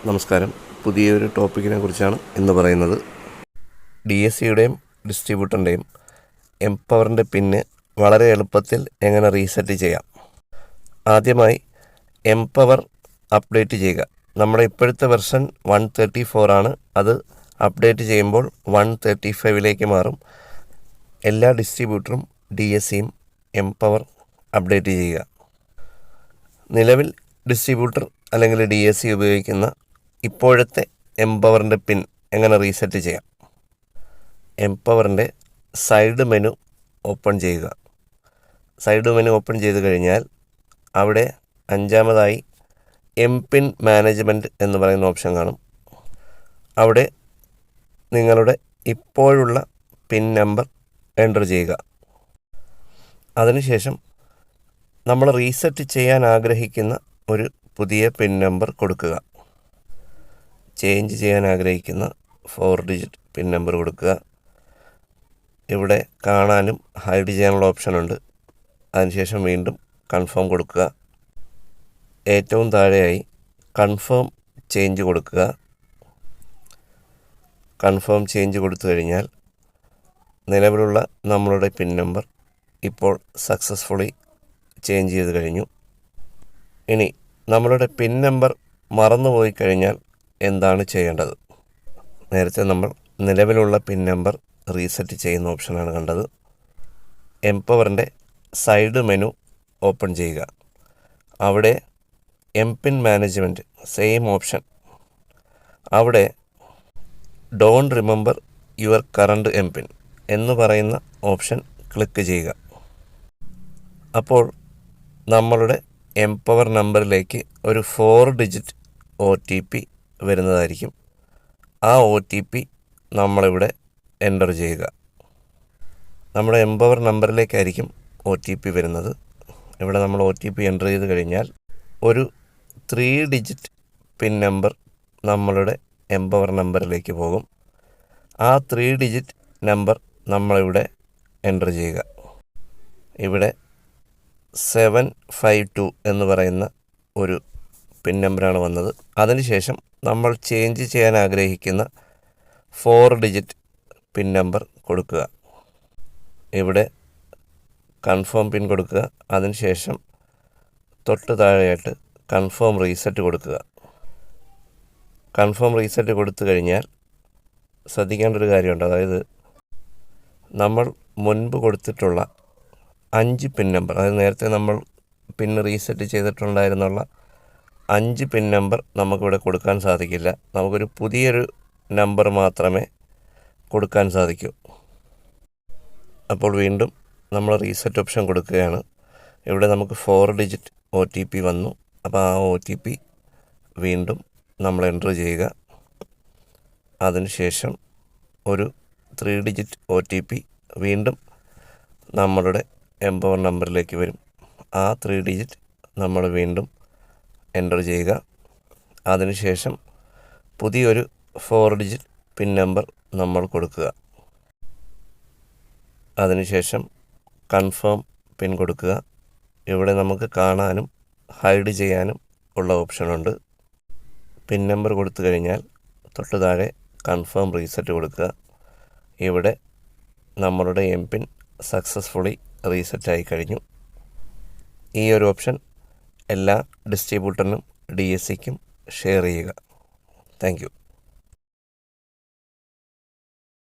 നമസ്കാരം. പുതിയൊരു ടോപ്പിക്കിനെ കുറിച്ചാണ് ഇന്ന് പറയുന്നത്. ഡി എസ് സിയുടെയും ഡിസ്ട്രിബ്യൂട്ടറിൻ്റെയും എംപവറിൻ്റെ പിന്ന് വളരെ എളുപ്പത്തിൽ എങ്ങനെ റീസെറ്റ് ചെയ്യാം. ആദ്യമായി എംപവർ അപ്ഡേറ്റ് ചെയ്യുക. നമ്മുടെ ഇപ്പോഴത്തെ വെർഷൻ 134 ആണ്. അത് അപ്ഡേറ്റ് ചെയ്യുമ്പോൾ 135 മാറും. എല്ലാ ഡിസ്ട്രിബ്യൂട്ടറും ഡി എസ് സിയും എംപവർ അപ്ഡേറ്റ് ചെയ്യുക. നിലവിൽ ഡിസ്ട്രിബ്യൂട്ടർ അല്ലെങ്കിൽ ഡി എസ് സി ഉപയോഗിക്കുന്ന ഇപ്പോഴത്തെ എംപവറിൻ്റെ പിൻ എങ്ങനെ റീസെറ്റ് ചെയ്യാം. എംപവറിൻ്റെ സൈഡ് മെനു ഓപ്പൺ ചെയ്യുക. സൈഡ് മെനു ഓപ്പൺ ചെയ്ത് കഴിഞ്ഞാൽ അവിടെ അഞ്ചാമതായി എം പിൻ മാനേജ്മെൻറ്റ് എന്ന് പറയുന്ന ഓപ്ഷൻ കാണും. അവിടെ നിങ്ങളുടെ ഇപ്പോഴുള്ള പിൻ നമ്പർ എൻ്റർ ചെയ്യുക. അതിനുശേഷം നമ്മൾ റീസെറ്റ് ചെയ്യാൻ ആഗ്രഹിക്കുന്ന ഒരു പുതിയ പിൻ നമ്പർ കൊടുക്കുക. ചേഞ്ച് ചെയ്യാൻ ആഗ്രഹിക്കുന്ന 4 ഡിജിറ്റ് പിൻ നമ്പർ കൊടുക്കുക. ഇവിടെ കാണാനും ഹൈഡ് ചെയ്യാനുള്ള ഓപ്ഷനുണ്ട്. അതിനുശേഷം വീണ്ടും കൺഫേം കൊടുക്കുക. ഏറ്റവും താഴെയായി കൺഫേം ചേഞ്ച് കൊടുക്കുക. കൺഫേം ചേഞ്ച് കൊടുത്തു കഴിഞ്ഞാൽ നിലവിലുള്ള നമ്മളുടെ പിൻ നമ്പർ ഇപ്പോൾ സക്സസ്ഫുള്ളി ചേഞ്ച് ചെയ്ത് കഴിഞ്ഞു. ഇനി നമ്മളുടെ പിൻ നമ്പർ മറന്നുപോയി കഴിഞ്ഞാൽ എന്താണ് ചെയ്യേണ്ടത്? നേരത്തെ നമ്മൾ നിലവിലുള്ള പിൻ നമ്പർ റീസെറ്റ് ചെയ്യുന്ന ഓപ്ഷനാണ് കണ്ടത്. എംപവറിൻ്റെ സൈഡ് മെനു ഓപ്പൺ ചെയ്യുക. അവിടെ M PIN management same option. അവിടെ don't remember your current M PIN എന്ന് പറയുന്ന ഓപ്ഷൻ ക്ലിക്ക് ചെയ്യുക. അപ്പോൾ നമ്മളുടെ എംപവർ നമ്പറിലേക്ക് ഒരു 4 ഡിജിറ്റ് OTP വരുന്നതായിരിക്കും. ആ OTP നമ്മളിവിടെ എൻ്റർ ചെയ്യുക. നമ്മുടെ എംപവർ നമ്പറിലേക്കായിരിക്കും OTP വരുന്നത്. ഇവിടെ നമ്മൾ OTP എൻ്റർ ചെയ്ത് കഴിഞ്ഞാൽ ഒരു 3 ഡിജിറ്റ് പിൻ നമ്പർ നമ്മളുടെ എംപവർ നമ്പറിലേക്ക് പോകും. ആ 3 ഡിജിറ്റ് നമ്പർ നമ്മളിവിടെ എൻ്റർ ചെയ്യുക. ഇവിടെ 752 എന്ന് പറയുന്ന ഒരു പിൻ നമ്പറാണ് വന്നത്. അതിനുശേഷം നമ്മൾ ചേഞ്ച് ചെയ്യാൻ ആഗ്രഹിക്കുന്ന 4 ഡിജിറ്റ് പിൻ നമ്പർ കൊടുക്കുക. ഇവിടെ കൺഫേം പിൻ കൊടുക്കുക. അതിനുശേഷം തൊട്ട് താഴെയായിട്ട് കൺഫേം റീസെറ്റ് കൊടുക്കുക. കൺഫേം റീസെറ്റ് കൊടുത്തു കഴിഞ്ഞാൽ ശ്രദ്ധിക്കേണ്ട ഒരു കാര്യമുണ്ട്. അതായത് നമ്മൾ മുൻപ് കൊടുത്തിട്ടുള്ള 5 പിൻ നമ്പർ, അതായത് നേരത്തെ നമ്മൾ പിൻ റീസെറ്റ് ചെയ്തിട്ടുണ്ടായിരുന്നുള്ള 5 പിൻ നമ്പർ നമുക്കിവിടെ കൊടുക്കാൻ സാധിക്കില്ല. നമുക്കൊരു പുതിയൊരു നമ്പർ മാത്രമേ കൊടുക്കാൻ സാധിക്കൂ. അപ്പോൾ വീണ്ടും നമ്മൾ റീസെറ്റ് ഓപ്ഷൻ കൊടുക്കുകയാണ്. ഇവിടെ നമുക്ക് 4 ഡിജിറ്റ് OTP വന്നു. അപ്പോൾ ആ OTP വീണ്ടും നമ്മൾ എൻ്റർ ചെയ്യുക. അതിനുശേഷം ഒരു 3 ഡിജിറ്റ് OTP വീണ്ടും നമ്മളുടെ എംപവർ നമ്പറിലേക്ക് വരും. ആ 3 ഡിജിറ്റ് നമ്മൾ വീണ്ടും എൻ്റർ ചെയ്യുക. അതിനുശേഷം പുതിയൊരു 4 ഡിജിറ്റ് പിൻ നമ്പർ നമ്മൾ കൊടുക്കുക. അതിനുശേഷം കൺഫേം പിൻ കൊടുക്കുക. ഇവിടെ നമുക്ക് കാണാനും ഹൈഡ് ചെയ്യാനും ഉള്ള ഓപ്ഷനുണ്ട്. പിൻ നമ്പർ കൊടുത്തു കഴിഞ്ഞാൽ തൊട്ട് താഴെ കൺഫേം റീസെറ്റ് കൊടുക്കുക. ഇവിടെ നമ്മളുടെ എം പിൻ സക്സസ്ഫുള്ളി റീസെറ്റായി കഴിഞ്ഞു. ഈ ഒരു ഓപ്ഷൻ എല്ലാ ഡിസ്ട്രിബ്യൂട്ടറിനും DSCക്കും ഷെയർ ചെയ്യുക. Thank you.